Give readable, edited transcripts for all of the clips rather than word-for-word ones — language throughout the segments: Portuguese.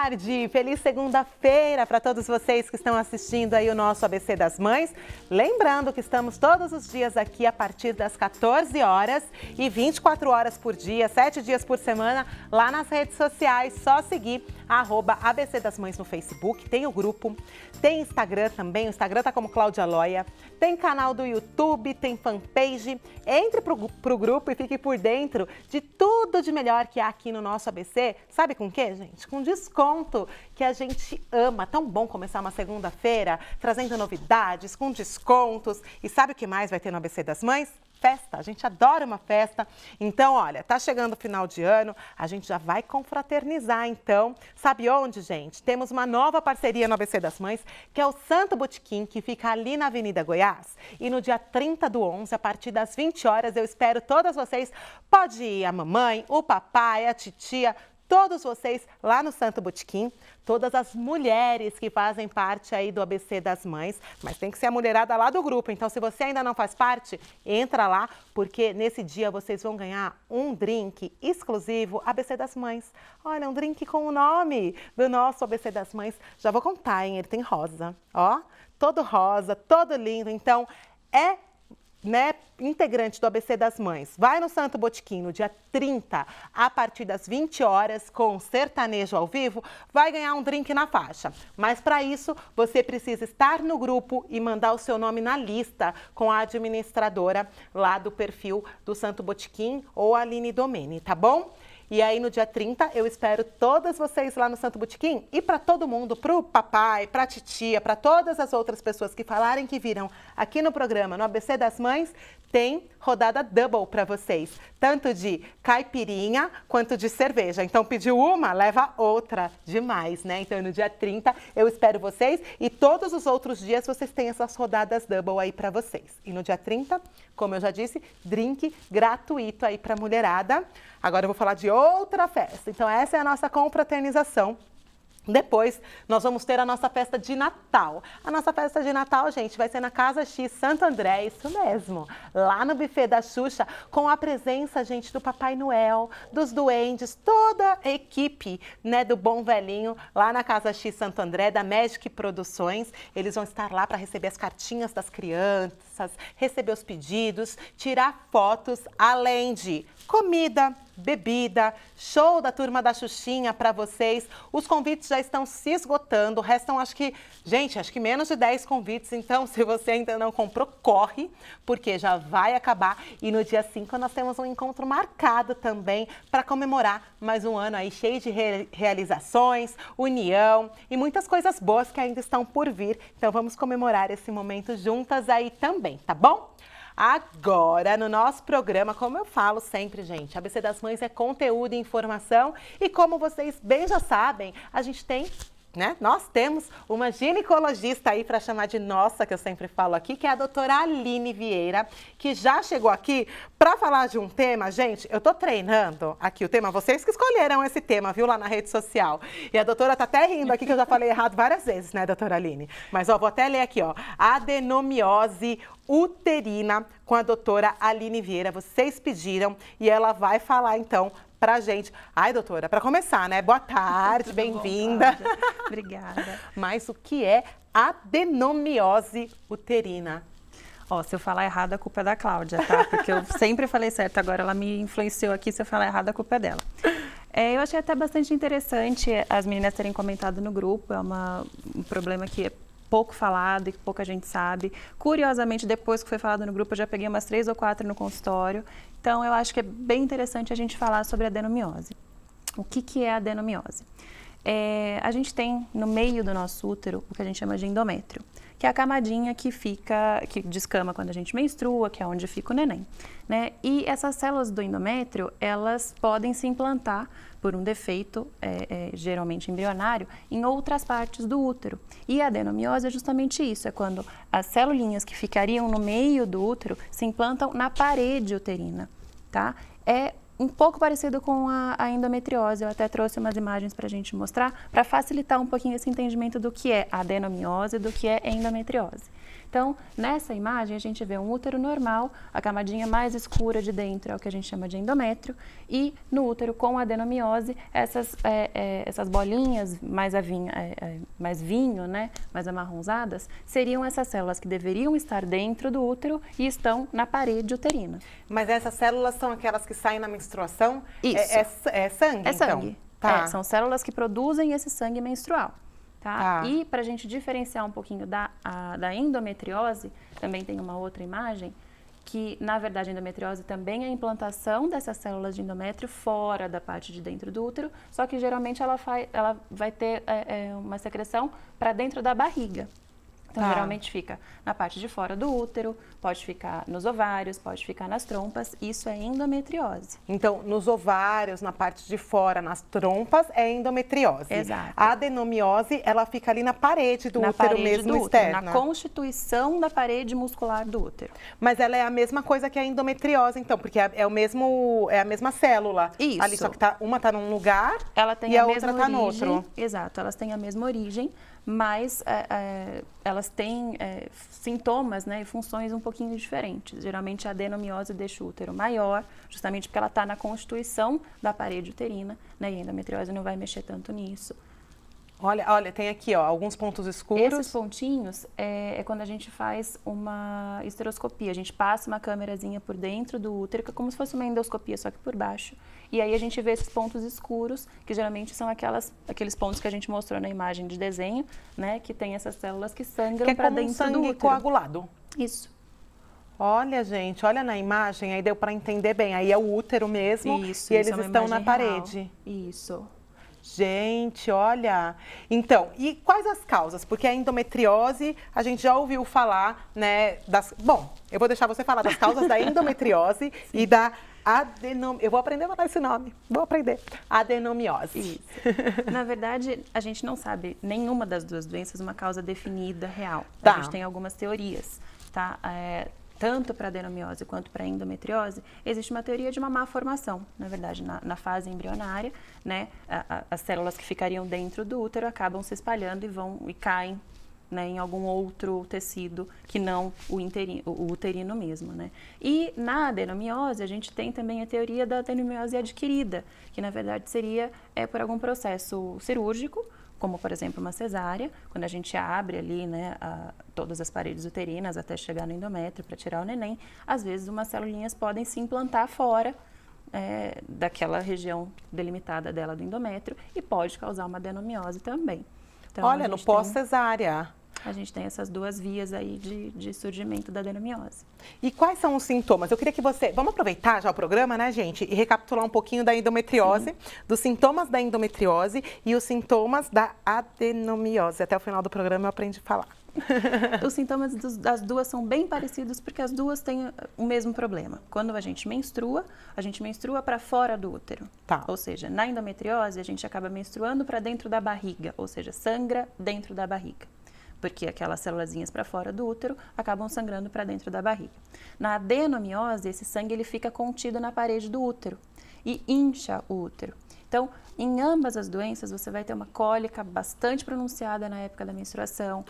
tarde, feliz segunda-feira para todos vocês que estão assistindo aí o nosso ABC das Mães. Lembrando que estamos todos os dias aqui a partir das 14 horas e 24 horas por dia, 7 dias por semana, lá nas redes sociais. Só seguir @ABC das Mães no Facebook, tem o grupo, tem Instagram também, o Instagram tá como Cláudia Loia, tem canal do YouTube, tem fanpage. Entre pro grupo e fique por dentro de tudo de melhor que há aqui no nosso ABC. Sabe com o quê, gente? Com desconto, que a gente ama. Tão bom começar uma segunda-feira trazendo novidades, com descontos. E sabe o que mais vai ter no ABC das Mães? Festa, a gente adora uma festa. Então, olha, tá chegando o final de ano, a gente já vai confraternizar, então. Sabe onde, gente? Temos uma nova parceria no ABC das Mães, que é o Santo Botequim, que fica ali na Avenida Goiás. E no dia 30/11, a partir das 20 horas, eu espero todas vocês. Pode ir a mamãe, o papai, a titia, todos vocês lá no Santo Botequim, todas as mulheres que fazem parte aí do ABC das Mães, mas tem que ser a mulherada lá do grupo. Então, se você ainda não faz parte, entra lá, porque nesse dia vocês vão ganhar um drink exclusivo ABC das Mães. Olha, um drink com o nome do nosso ABC das Mães. Já vou contar, hein? Ele tem rosa, ó, todo rosa, todo lindo. Então, integrante do ABC das Mães, vai no Santo Botequim no dia 30, a partir das 20 horas, com sertanejo ao vivo, vai ganhar um drink na faixa. Mas para isso, você precisa estar no grupo e mandar o seu nome na lista com a administradora lá do perfil do Santo Botequim ou a Aline Domene, tá bom? E aí, no dia 30, eu espero todas vocês lá no Santo Botequim e para todo mundo, para o papai, para a titia, para todas as outras pessoas que falarem que viram aqui no programa, no ABC das Mães, tem rodada double para vocês, tanto de caipirinha quanto de cerveja. Então, pediu uma, leva outra, demais, né? Então, no dia 30, eu espero vocês e todos os outros dias vocês têm essas rodadas double aí para vocês. E no dia 30, como eu já disse, drink gratuito aí para mulherada. Agora eu vou falar de outra festa. Então, essa é a nossa confraternização. Depois, nós vamos ter a nossa festa de Natal. A nossa festa de Natal, gente, vai ser na Casa X Santo André, isso mesmo. Lá no buffet da Xuxa, com a presença, gente, do Papai Noel, dos duendes, toda a equipe, né, do Bom Velhinho, lá na Casa X Santo André, da Magic Produções. Eles vão estar lá para receber as cartinhas das crianças, receber os pedidos, tirar fotos, além de comida, bebida, show da turma da Xuxinha para vocês. Os convites já estão se esgotando, restam acho que menos de 10 convites, então se você ainda não comprou, corre, porque já vai acabar. E no dia 5 nós temos um encontro marcado também para comemorar mais um ano aí cheio de realizações, união e muitas coisas boas que ainda estão por vir. Então vamos comemorar esse momento juntas aí também, tá bom? Agora, no nosso programa, como eu falo sempre, gente, ABC das Mães é conteúdo e informação e como vocês bem já sabem, a gente tem, né? Nós temos uma ginecologista aí para chamar de nossa, que eu sempre falo aqui, que é a doutora Aline Vieira, que já chegou aqui para falar de um tema. Gente, eu tô treinando aqui o tema, vocês que escolheram esse tema, viu, lá na rede social. E a doutora tá até rindo aqui, que eu já falei errado várias vezes, né, doutora Aline? Mas, ó, vou até ler aqui, ó, adenomiose uterina com a doutora Aline Vieira. Vocês pediram e ela vai falar, então, pra gente. Ai, doutora, para começar, né? Boa tarde, bem-vinda. Obrigada. Mas o que é adenomiose uterina? Ó, se eu falar errado, a culpa é da Cláudia, tá? Porque eu sempre falei certo, agora ela me influenciou aqui, se eu falar errado, a culpa é dela. Eu achei até bastante interessante as meninas terem comentado no grupo, é um problema que é pouco falado e que pouca gente sabe. Curiosamente, depois que foi falado no grupo, eu já peguei umas 3 ou 4 no consultório. Então, eu acho que é bem interessante a gente falar sobre a adenomiose. O que é a adenomiose? A gente tem no meio do nosso útero o que a gente chama de endométrio, que é a camadinha que descama quando a gente menstrua, que é onde fica o neném, né? E essas células do endométrio, elas podem se implantar por um defeito, geralmente embrionário, em outras partes do útero. E a adenomiose é justamente isso, é quando as celulinhas que ficariam no meio do útero se implantam na parede uterina, tá? É um pouco parecido com a endometriose, eu até trouxe umas imagens para a gente mostrar, para facilitar um pouquinho esse entendimento do que é adenomiose e do que é endometriose. Então, nessa imagem, a gente vê um útero normal, a camadinha mais escura de dentro é o que a gente chama de endométrio, e no útero com adenomiose, essas bolinhas mais vinho, né, mais amarronzadas, seriam essas células que deveriam estar dentro do útero e estão na parede uterina. Mas essas células são aquelas que saem na menstruação? Isso. É sangue, É então? sangue. Tá. São células que produzem esse sangue menstrual. Tá? E para a gente diferenciar um pouquinho da endometriose, também tem uma outra imagem, que na verdade a endometriose também é a implantação dessas células de endométrio fora da parte de dentro do útero, só que geralmente ela vai ter uma secreção para dentro da barriga. Então, geralmente fica na parte de fora do útero, pode ficar nos ovários, pode ficar nas trompas, isso é endometriose. Então, nos ovários, na parte de fora, nas trompas, é endometriose. Exato. A adenomiose, ela fica ali na parede do útero mesmo, externa. Na constituição da parede muscular do útero. Mas ela é a mesma coisa que a endometriose, então, porque é a mesma célula. Isso. Ali, só que uma está num lugar ela tem e a outra mesma está no origem. outro. Exato, elas têm a mesma origem, mas elas têm sintomas, né, e funções um pouquinho diferentes. Geralmente a adenomiose deixa o útero maior, justamente porque ela está na constituição da parede uterina, né, e a endometriose não vai mexer tanto nisso. Olha, tem aqui, ó, alguns pontos escuros. Esses pontinhos é quando a gente faz uma esteroscopia. A gente passa uma câmerazinha por dentro do útero, que é como se fosse uma endoscopia, só que por baixo. E aí a gente vê esses pontos escuros, que geralmente são aqueles pontos que a gente mostrou na imagem de desenho, né? Que tem essas células que sangram para dentro do útero. Sangue coagulado. Isso. Olha, gente, olha na imagem, aí deu para entender bem. Aí é o útero mesmo Isso, e eles é uma estão na imagem parede. real. Isso. Gente, olha. Então, e quais as causas? Porque a endometriose, a gente já ouviu falar, né, Bom, eu vou deixar você falar das causas da endometriose e da eu vou aprender a falar esse nome. Vou aprender. Adenomiose. Isso. Na verdade, a gente não sabe nenhuma das duas doenças uma causa definida real. Tá. A gente tem algumas teorias, tá? Tanto para adenomiose quanto para endometriose, existe uma teoria de uma má formação. Na verdade, na fase embrionária, né, as células que ficariam dentro do útero acabam se espalhando e caem, né, em algum outro tecido que não o uterino mesmo, né? E na adenomiose, a gente tem também a teoria da adenomiose adquirida, que na verdade seria por algum processo cirúrgico, como, por exemplo, uma cesárea, quando a gente abre ali, né, todas as paredes uterinas até chegar no endométrio para tirar o neném, às vezes umas celulinhas podem se implantar fora daquela região delimitada dela do endométrio e pode causar uma adenomiose também. Então, olha, no pós-cesárea. A gente tem essas duas vias aí de surgimento da adenomiose. E quais são os sintomas? Eu queria que você... Vamos aproveitar já o programa, né, gente? E recapitular um pouquinho da endometriose, sim, dos sintomas da endometriose e os sintomas da adenomiose. Até o final do programa eu aprendi a falar. Os sintomas das duas são bem parecidos porque as duas têm o mesmo problema. Quando a gente menstrua para fora do útero. Tá. Ou seja, na endometriose a gente acaba menstruando para dentro da barriga, ou seja, sangra dentro da barriga. Porque aquelas célulazinhas para fora do útero acabam sangrando para dentro da barriga. Na adenomiose, esse sangue ele fica contido na parede do útero e incha o útero. Então, em ambas as doenças, você vai ter uma cólica bastante pronunciada na época da menstruação.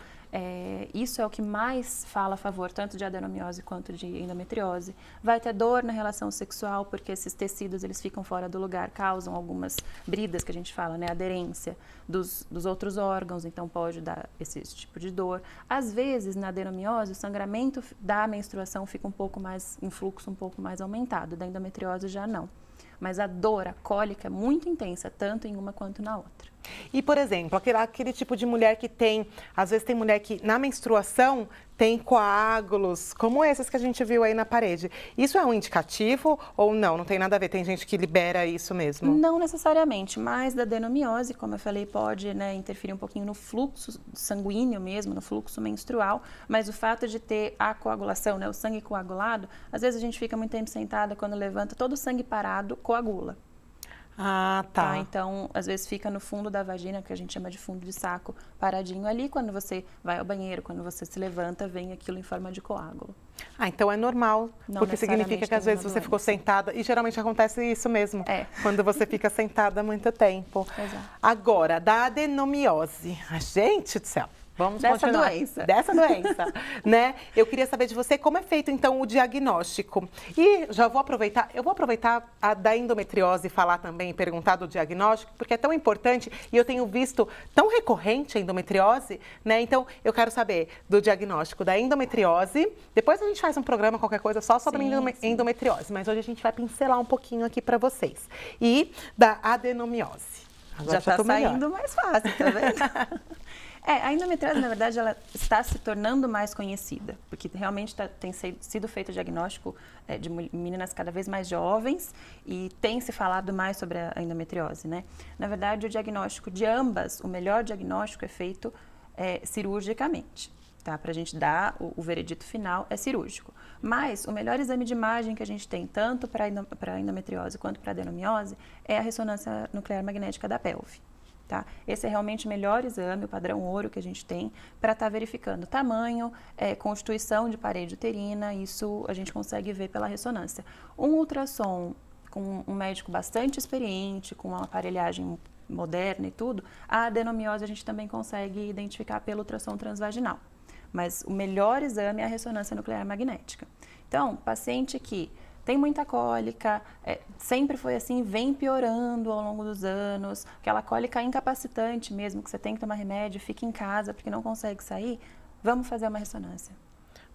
Isso é o que mais fala a favor, tanto de adenomiose quanto de endometriose. Vai ter dor na relação sexual, porque esses tecidos eles ficam fora do lugar, causam algumas bridas, que a gente fala, né? Aderência dos outros órgãos, então pode dar esse tipo de dor. Às vezes, na adenomiose, o sangramento da menstruação fica um pouco mais, em fluxo um pouco mais aumentado, da endometriose já não. Mas a dor, a cólica é muito intensa, tanto em uma quanto na outra. E, por exemplo, aquele tipo de mulher que tem, às vezes tem mulher que na menstruação tem coágulos, como esses que a gente viu aí na parede. Isso é um indicativo ou não? Não tem nada a ver? Tem gente que libera isso mesmo? Não necessariamente, mas da adenomiose, como eu falei, pode, né, interferir um pouquinho no fluxo sanguíneo mesmo, no fluxo menstrual, mas o fato de ter a coagulação, né, o sangue coagulado, às vezes a gente fica muito tempo sentada, quando levanta, todo o sangue parado coagula. Ah, tá. Então, às vezes fica no fundo da vagina, que a gente chama de fundo de saco, paradinho ali. Quando você vai ao banheiro, quando você se levanta, vem aquilo em forma de coágulo. Ah, então é normal, não porque significa que às vezes você ficou sentada, e geralmente acontece isso mesmo, quando você fica sentada há muito tempo. Exato. Agora, da adenomiose, gente do céu, Vamos dessa continuar. doença. Dessa doença, né? Eu queria saber de você como é feito, então, o diagnóstico. E já vou aproveitar, a da endometriose falar também e perguntar do diagnóstico, porque é tão importante e eu tenho visto tão recorrente a endometriose, né? Então, eu quero saber do diagnóstico da endometriose. Depois a gente faz um programa, qualquer coisa, só sobre endometriose, mas hoje a gente vai pincelar um pouquinho aqui para vocês. E da adenomiose. Agora já está saindo mais fácil, tá vendo? A endometriose, na verdade, ela está se tornando mais conhecida, porque realmente tem sido feito o diagnóstico de meninas cada vez mais jovens e tem se falado mais sobre a endometriose, né? Na verdade, o diagnóstico de ambas, o melhor diagnóstico é feito cirurgicamente, tá? Para a gente dar o veredito final é cirúrgico. Mas o melhor exame de imagem que a gente tem, tanto para a endometriose quanto para a adenomiose, é a ressonância nuclear magnética da pelve. Tá? Esse é realmente o melhor exame, o padrão ouro que a gente tem para estar verificando tamanho, constituição de parede uterina, isso a gente consegue ver pela ressonância. Um ultrassom com um médico bastante experiente, com uma aparelhagem moderna e tudo, a adenomiose a gente também consegue identificar pelo ultrassom transvaginal. Mas o melhor exame é a ressonância nuclear magnética. Então, paciente que tem muita cólica, sempre foi assim, vem piorando ao longo dos anos, aquela cólica incapacitante mesmo, que você tem que tomar remédio, fica em casa porque não consegue sair, vamos fazer uma ressonância.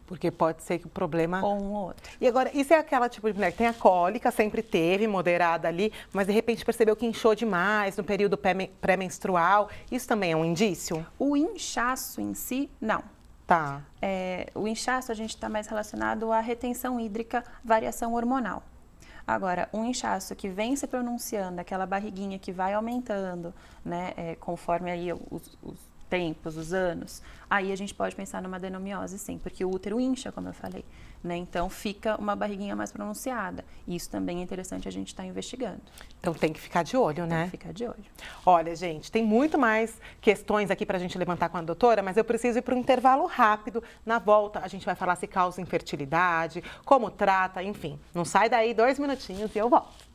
Porque pode ser que o problema... Ou um ou outro. E agora, isso é aquela tipo de mulher que tem a cólica, sempre teve, moderada ali, mas de repente percebeu que inchou demais no período pré-menstrual, isso também é um indício? O inchaço em si, não. Tá. O inchaço a gente está mais relacionado à retenção hídrica, variação hormonal. Agora, um inchaço que vem se pronunciando, aquela barriguinha que vai aumentando, né, conforme aí os tempos, os anos, aí a gente pode pensar numa adenomiose, sim, porque o útero incha, como eu falei, né? Então fica uma barriguinha mais pronunciada. Isso também é interessante a gente estar investigando. Então tem que ficar de olho, né? Tem que ficar de olho. Olha, gente, tem muito mais questões aqui para a gente levantar com a doutora, mas eu preciso ir para um intervalo rápido. Na volta, a gente vai falar se causa infertilidade, como trata, enfim. Não sai daí, 2 minutinhos e eu volto.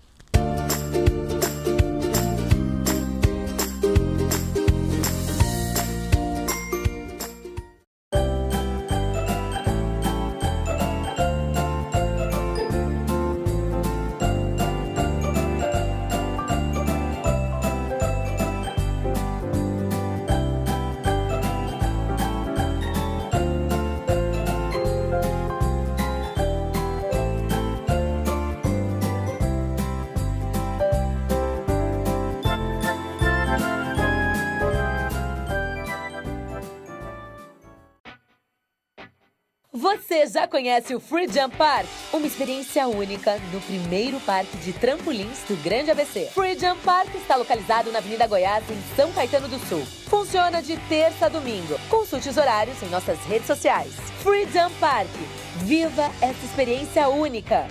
Você já conhece o Free Jump Park? Uma experiência única no primeiro parque de trampolins do Grande ABC. Free Jump Park está localizado na Avenida Goiás, em São Caetano do Sul. Funciona de terça a domingo. Consulte os horários em nossas redes sociais. Free Jump Park. Viva essa experiência única!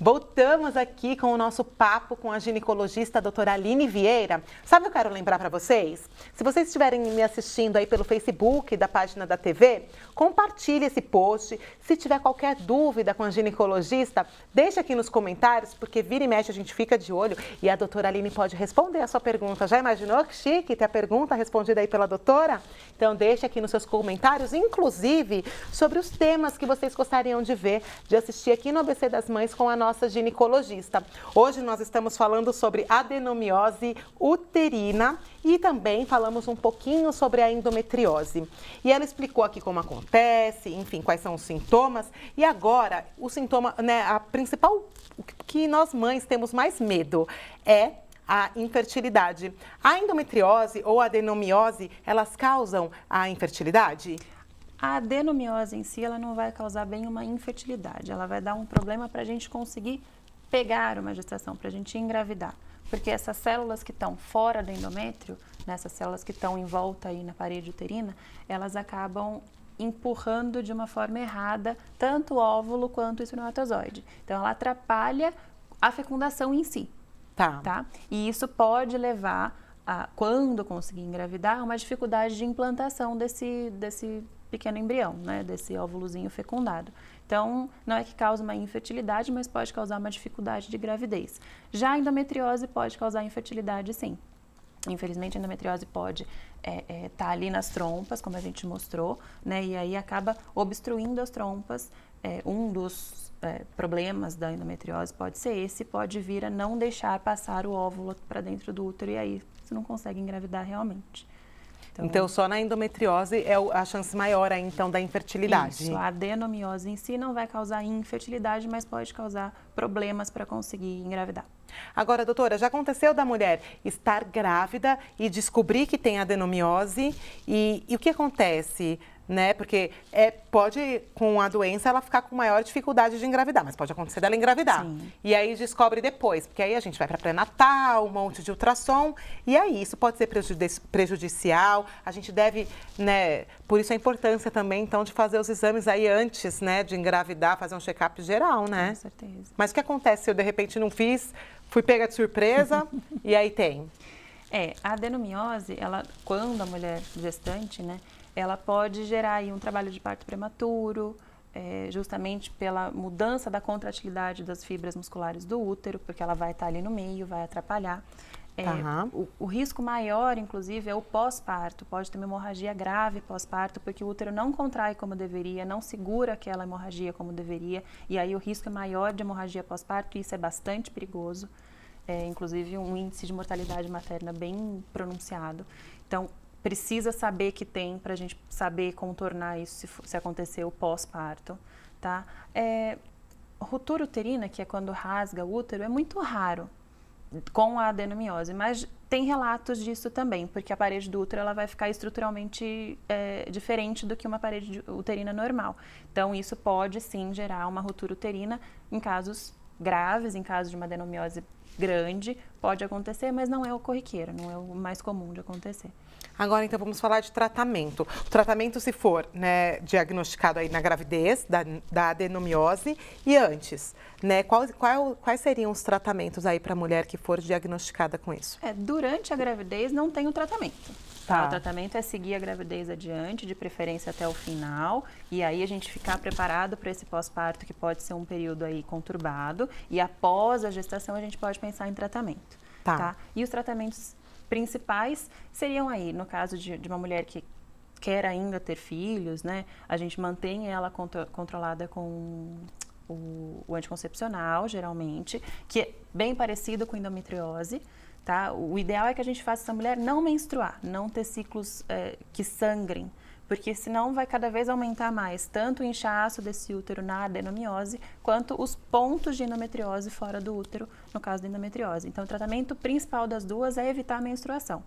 Voltamos aqui com o nosso papo com a ginecologista a doutora Aline Vieira. Sabe o que eu quero lembrar para vocês? Se vocês estiverem me assistindo aí pelo Facebook da página da TV, compartilhe esse post. Se tiver qualquer dúvida com a ginecologista, deixa aqui nos comentários, porque vira e mexe a gente fica de olho e a doutora Aline pode responder a sua pergunta. Já imaginou que chique ter a pergunta respondida aí pela doutora? Então deixa aqui nos seus comentários, inclusive sobre os temas que vocês gostariam de ver, de assistir aqui no ABC das Mães com a nossa ginecologista. Hoje nós estamos falando sobre adenomiose uterina e também falamos um pouquinho sobre a endometriose. E ela explicou aqui como acontece, enfim, quais são os sintomas. E agora, o sintoma, né, a principal, o que nós mães temos mais medo é a infertilidade. A endometriose ou a adenomiose, elas causam a infertilidade? A adenomiose em si, ela não vai causar bem uma infertilidade. Ela vai dar um problema para a gente conseguir pegar uma gestação, para a gente engravidar. Porque essas células que estão fora do endométrio, essas células que estão em volta aí na parede uterina, elas acabam empurrando de uma forma errada tanto o óvulo quanto o espermatozoide. Então, ela atrapalha a fecundação em si. Tá? E isso pode levar, quando conseguir engravidar, a uma dificuldade de implantação desse pequeno embrião, né? Desse óvulozinho fecundado. Então, não é que causa uma infertilidade, mas pode causar uma dificuldade de gravidez. Já a endometriose pode causar infertilidade, sim. Infelizmente, a endometriose pode estar ali nas trompas, como a gente mostrou, né? E aí acaba obstruindo as trompas. Um dos problemas da endometriose pode ser esse, pode vir a não deixar passar o óvulo para dentro do útero e aí você não consegue engravidar realmente. Então, só na endometriose é a chance maior aí, então, da infertilidade. Isso, a adenomiose em si não vai causar infertilidade, mas pode causar problemas para conseguir engravidar. Agora, doutora, já aconteceu da mulher estar grávida e descobrir que tem adenomiose e o que acontece, né? Porque pode, com a doença, ela ficar com maior dificuldade de engravidar, mas pode acontecer dela engravidar. Sim. E aí descobre depois, porque aí a gente vai para pré-natal, um monte de ultrassom, e aí isso pode ser prejudicial, a gente deve, né? Por isso a importância também, então, de fazer os exames aí antes, né, de engravidar, fazer um check-up geral, né? Com certeza. Mas o que acontece se eu, de repente, não fiz, fui pega de surpresa e aí tem? A adenomiose, ela, quando a mulher gestante, né, ela pode gerar aí um trabalho de parto prematuro, justamente pela mudança da contratilidade das fibras musculares do útero, porque ela vai estar ali no meio, vai atrapalhar. O risco maior, inclusive, é o pós-parto. Pode ter uma hemorragia grave pós-parto, porque o útero não contrai como deveria, não segura aquela hemorragia como deveria, e aí o risco é maior de hemorragia pós-parto, e isso é bastante perigoso. Inclusive um índice de mortalidade materna bem pronunciado. Então, precisa saber que tem para a gente saber contornar isso se acontecer o pós-parto, tá? Ruptura uterina, que é quando rasga o útero, é muito raro com a adenomiose, mas tem relatos disso também, porque a parede do útero ela vai ficar estruturalmente diferente do que uma parede uterina normal. Então, isso pode sim gerar uma ruptura uterina em casos graves, em caso de uma adenomiose grande, pode acontecer, mas não é o corriqueiro, não é o mais comum de acontecer. Agora, então, vamos falar de tratamento. O tratamento, se for, né, diagnosticado aí na gravidez, da adenomiose, e antes, né, quais seriam os tratamentos aí para a mulher que for diagnosticada com isso? Durante a gravidez não tem o tratamento. Tá. O tratamento é seguir a gravidez adiante, de preferência até o final, e aí a gente ficar preparado para esse pós-parto, que pode ser um período aí conturbado, e após a gestação a gente pode pensar em tratamento. Tá? E os tratamentos principais seriam aí, no caso de uma mulher que quer ainda ter filhos, né? A gente mantém ela controlada com o anticoncepcional, geralmente, que é bem parecido com endometriose, tá? O ideal é que a gente faça essa mulher não menstruar, não ter ciclos que sangrem, porque senão vai cada vez aumentar mais tanto o inchaço desse útero na adenomiose, quanto os pontos de endometriose fora do útero, no caso da endometriose. Então, o tratamento principal das duas é evitar a menstruação.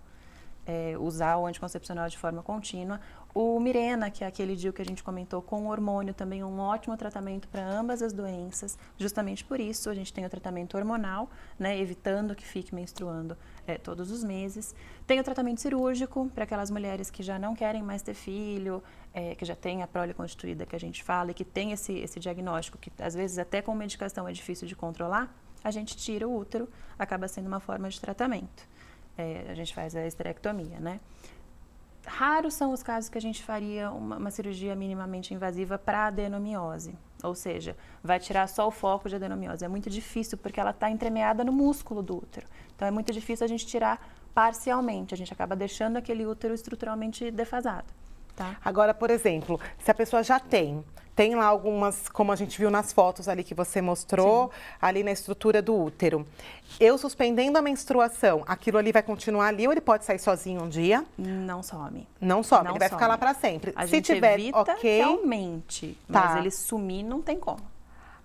usar o anticoncepcional de forma contínua. O Mirena, que é aquele DIU que a gente comentou, com hormônio, também é um ótimo tratamento para ambas as doenças. Justamente por isso, a gente tem o tratamento hormonal, né, evitando que fique menstruando todos os meses. Tem o tratamento cirúrgico, para aquelas mulheres que já não querem mais ter filho, que já tem a prole constituída, que a gente fala, e que tem esse diagnóstico, que às vezes até com medicação é difícil de controlar, a gente tira o útero, acaba sendo uma forma de tratamento. A gente faz a esterectomia, né? Raros são os casos que a gente faria uma cirurgia minimamente invasiva para adenomiose, ou seja, vai tirar só o foco de adenomiose. É muito difícil porque ela está entremeada no músculo do útero, então é muito difícil a gente tirar parcialmente, a gente acaba deixando aquele útero estruturalmente defasado. Tá? Agora, por exemplo, se a pessoa já tem lá algumas, como a gente viu nas fotos ali que você mostrou, sim, ali na estrutura do útero. Eu suspendendo a menstruação, aquilo ali vai continuar ali ou ele pode sair sozinho um dia? Não some. Não some, ele vai ficar lá para sempre. A se gente tiver evita que aumente, mas ele sumir não tem como.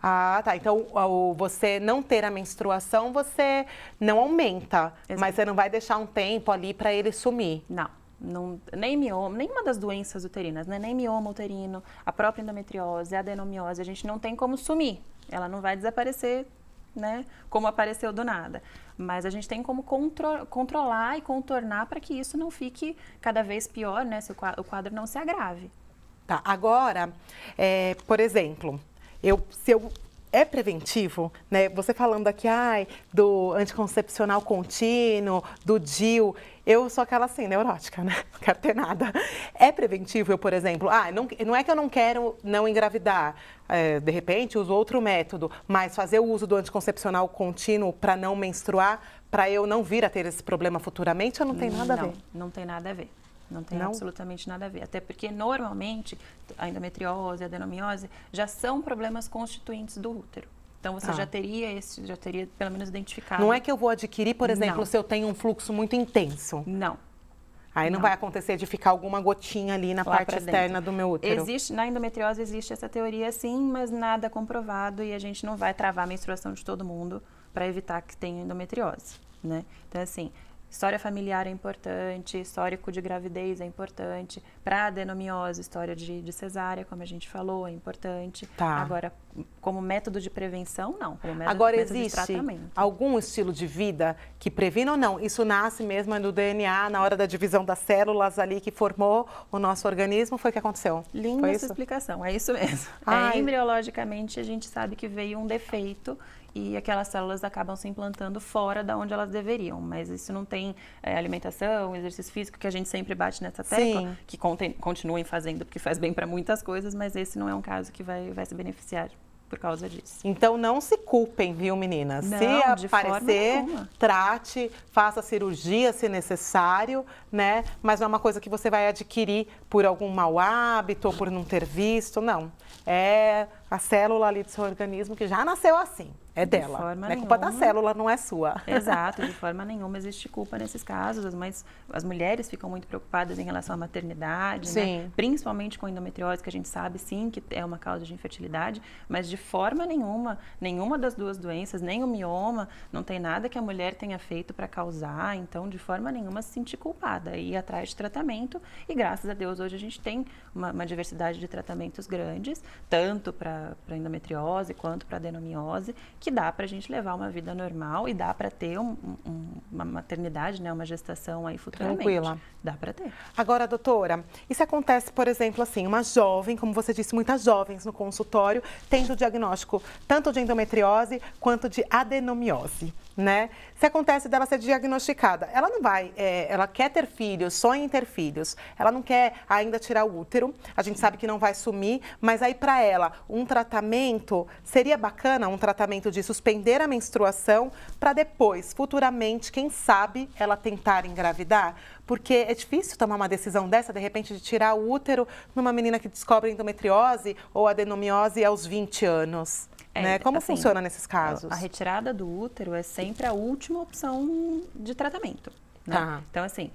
Ah, tá. Então, você não ter a menstruação, você não aumenta, mas você não vai deixar um tempo ali para ele sumir. Não, nem mioma, nenhuma das doenças uterinas, né? Nem mioma uterino, a própria endometriose, a adenomiose, a gente não tem como sumir. Ela não vai desaparecer, né? Como apareceu do nada. Mas a gente tem como controlar e contornar para que isso não fique cada vez pior, né? Se o quadro não se agrave. Tá, agora, por exemplo, é preventivo, né? Você falando aqui, do anticoncepcional contínuo, do DIU, eu sou aquela assim, neurótica, né? Não quero ter nada. É preventivo eu, por exemplo, não é que eu não quero não engravidar, de repente uso outro método, mas fazer o uso do anticoncepcional contínuo para não menstruar, para eu não vir a ter esse problema futuramente, ou não tem nada a ver? Não tem nada a ver. Não tem absolutamente nada a ver. Até porque, normalmente, a endometriose, a adenomiose já são problemas constituintes do útero. Então, você já teria pelo menos identificado. Não é que eu vou adquirir, por exemplo, se eu tenho um fluxo muito intenso? Não. Aí não vai acontecer de ficar alguma gotinha ali na parte externa do meu útero? Na endometriose existe essa teoria sim, mas nada comprovado e a gente não vai travar a menstruação de todo mundo para evitar que tenha endometriose, né? Então, assim, história familiar é importante, histórico de gravidez é importante, para adenomiose, história de cesárea, como a gente falou, é importante. Tá. Agora, como método de prevenção, não. Como método, Agora, método existe de tratamento. algum estilo de vida que previna ou não? Isso nasce mesmo no DNA, na hora da divisão das células ali que formou o nosso organismo? Foi o que aconteceu? Linda essa explicação, é isso mesmo. Embriologicamente, a gente sabe que veio um defeito e aquelas células acabam se implantando fora da onde elas deveriam. Mas isso não tem alimentação, exercício físico, que a gente sempre bate nessa tecla, sim, que continuem fazendo, porque faz bem para muitas coisas, mas esse não é um caso que vai se beneficiar por causa disso. Então, não se culpem, viu, meninas? Não, se aparecer, trate, faça cirurgia se necessário, né? Mas não é uma coisa que você vai adquirir por algum mau hábito ou por não ter visto, não. É a célula ali do seu organismo que já nasceu assim. É dela. Não é culpa da célula, não é sua. Exato, de forma nenhuma existe culpa nesses casos. As mulheres ficam muito preocupadas em relação à maternidade, né? Principalmente com endometriose, que a gente sabe sim que é uma causa de infertilidade, mas de forma nenhuma das duas doenças, nem o mioma, não tem nada que a mulher tenha feito para causar, então de forma nenhuma se sentir culpada, ir atrás de tratamento e graças a Deus hoje a gente tem uma diversidade de tratamentos grandes, tanto para endometriose quanto para adenomiose, que dá para a gente levar uma vida normal e dá para ter uma maternidade, né, uma gestação aí futuramente. Tranquila. Dá para ter. Agora, doutora, isso acontece, por exemplo, assim, uma jovem, como você disse, muitas jovens no consultório, tendo o diagnóstico tanto de endometriose quanto de adenomiose, né? Se acontece dela ser diagnosticada, ela não vai, ela quer ter filhos, sonha em ter filhos, ela não quer ainda tirar o útero, a gente sabe que não vai sumir, mas aí para ela, um tratamento, seria bacana um tratamento de suspender a menstruação para depois, futuramente, quem sabe, ela tentar engravidar? Porque é difícil tomar uma decisão dessa, de repente, de tirar o útero numa menina que descobre endometriose ou adenomiose aos 20 anos. Né? Como assim, funciona nesses casos? A retirada do útero é sempre a última opção de tratamento. Né? Tá. Então, assim,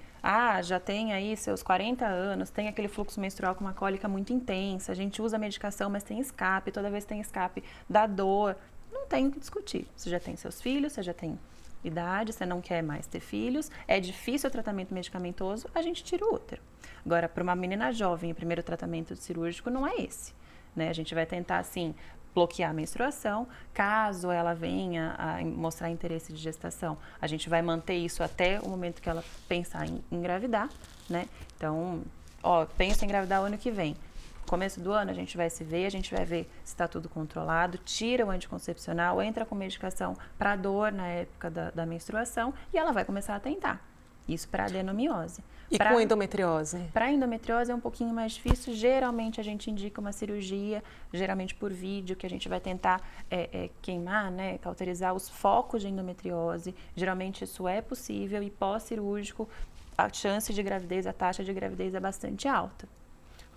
já tem aí seus 40 anos, tem aquele fluxo menstrual com uma cólica muito intensa, a gente usa medicação, mas tem escape, toda vez tem escape, dá dor. Não tem o que discutir. Você já tem seus filhos, você já tem idade, você não quer mais ter filhos, é difícil o tratamento medicamentoso, a gente tira o útero. Agora, para uma menina jovem, o primeiro tratamento cirúrgico não é esse, né? A gente vai tentar, assim, bloquear a menstruação. Caso ela venha a mostrar interesse de gestação, a gente vai manter isso até o momento que ela pensar em engravidar, né? Então, pensa em engravidar o ano que vem. Começo do ano a gente vai se ver, a gente vai ver se está tudo controlado, tira o anticoncepcional, entra com medicação para dor na época da menstruação e ela vai começar a tentar. Isso para adenomiose. E com endometriose? Para endometriose é um pouquinho mais difícil. Geralmente a gente indica uma cirurgia, geralmente por vídeo, que a gente vai tentar queimar, né, cauterizar os focos de endometriose. Geralmente isso é possível e pós-cirúrgico a chance de gravidez, a taxa de gravidez é bastante alta.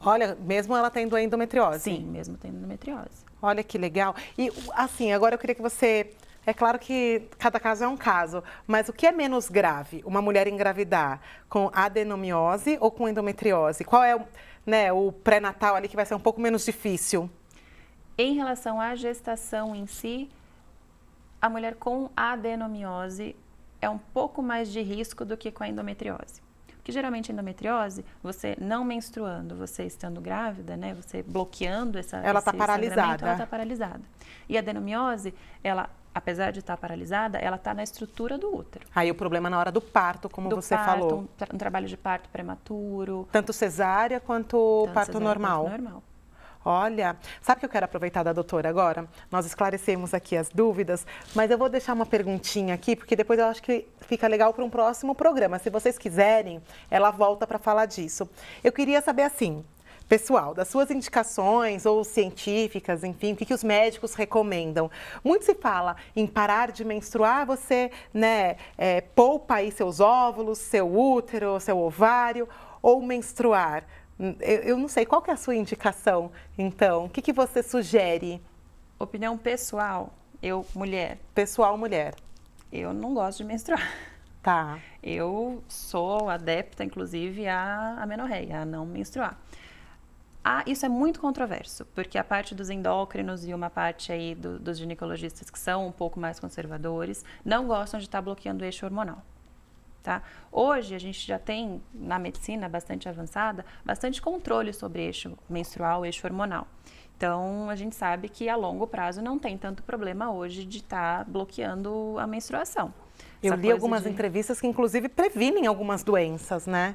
Olha, mesmo ela tendo endometriose? Sim, mesmo tendo endometriose. Olha que legal. E assim, agora eu queria que você... É claro que cada caso é um caso, mas o que é menos grave? Uma mulher engravidar com adenomiose ou com endometriose? Qual é o pré-natal ali que vai ser um pouco menos difícil? Em relação à gestação em si, a mulher com adenomiose é um pouco mais de risco do que com a endometriose. Porque geralmente a endometriose, você não menstruando, você estando grávida, né, você bloqueando ela está paralisada. Ela está paralisada. E a adenomiose, ela, apesar de estar paralisada, ela está na estrutura do útero. Aí o problema na hora do parto, como você falou. Um trabalho de parto prematuro. Tanto cesárea quanto parto normal. Quanto normal. Olha, sabe o que eu quero aproveitar da doutora agora? Nós esclarecemos aqui as dúvidas, mas eu vou deixar uma perguntinha aqui, porque depois eu acho que fica legal para um próximo programa. Se vocês quiserem, ela volta para falar disso. Eu queria saber assim, pessoal, das suas indicações ou científicas, enfim, o que os médicos recomendam. Muito se fala em parar de menstruar, você, poupa aí seus óvulos, seu útero, seu ovário, ou menstruar. Eu não sei, qual que é a sua indicação, então? O que você sugere? Opinião pessoal, mulher. Pessoal, mulher. Eu não gosto de menstruar. Tá. Eu sou adepta, inclusive, à amenorreia, a não menstruar. Isso é muito controverso, porque a parte dos endócrinos e uma parte aí dos ginecologistas que são um pouco mais conservadores, não gostam de estar bloqueando o eixo hormonal. Tá? Hoje a gente já tem, na medicina bastante avançada, bastante controle sobre eixo menstrual, eixo hormonal. Então, a gente sabe que a longo prazo não tem tanto problema hoje de estar bloqueando a menstruação. Eu li algumas entrevistas que, inclusive, previnem algumas doenças, né?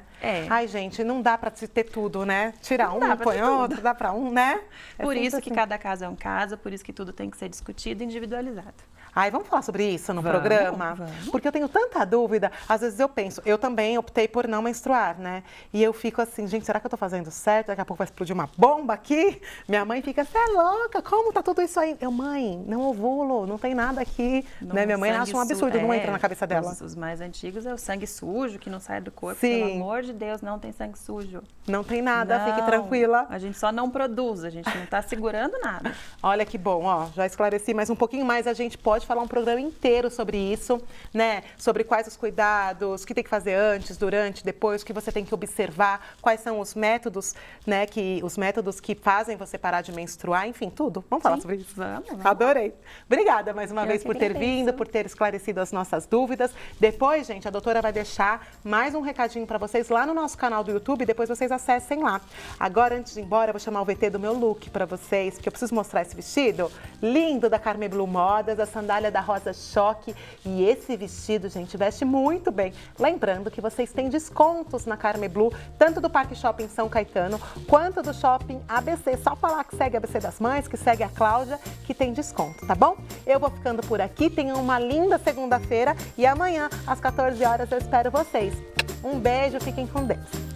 Ai, gente, não dá para ter tudo, né? Tirar um, põe outro, dá para um, né? Por isso que cada caso é um caso, por isso que tudo tem que ser discutido e individualizado. Ai, vamos falar sobre isso no programa? Vamos. Porque eu tenho tanta dúvida. Às vezes eu penso, eu também optei por não menstruar, né? E eu fico assim, gente, será que eu tô fazendo certo? Daqui a pouco vai explodir uma bomba aqui. Minha mãe fica, você é louca? Como tá tudo isso aí? Mãe, não ovulo, não tem nada aqui. Né? Minha mãe acha um absurdo, não entra na cabeça dela. Os mais antigos é o sangue sujo, que não sai do corpo. Sim. Pelo amor de Deus, não tem sangue sujo. Não tem nada, fique tranquila. A gente só não produz, a gente não tá segurando nada. Olha que bom, ó, já esclareci mais um pouquinho mais. A gente pode falar um programa inteiro sobre isso, né? Sobre quais os cuidados, o que tem que fazer antes, durante, depois, o que você tem que observar, quais são os métodos, né? Os métodos que fazem você parar de menstruar, enfim, tudo. Vamos falar sobre isso? Vamos. Adorei. Obrigada mais uma vez por ter vindo, por ter esclarecido as nossas dúvidas. Depois, gente, a doutora vai deixar mais um recadinho para vocês lá no nosso canal do YouTube, depois vocês acessem lá. Agora, antes de ir embora, eu vou chamar o VT do meu look para vocês, porque eu preciso mostrar esse vestido lindo da Carme Blue Modas, a sandália da Rosa Choque. E esse vestido, gente, veste muito bem. Lembrando que vocês têm descontos na Carme Blue, tanto do Parque Shopping São Caetano, quanto do Shopping ABC. Só falar que segue a ABC das Mães, que segue a Cláudia, que tem desconto, tá bom? Eu vou ficando por aqui, tenham uma linda segunda-feira e amanhã, às 14 horas, eu espero vocês. Um beijo, fiquem com Deus.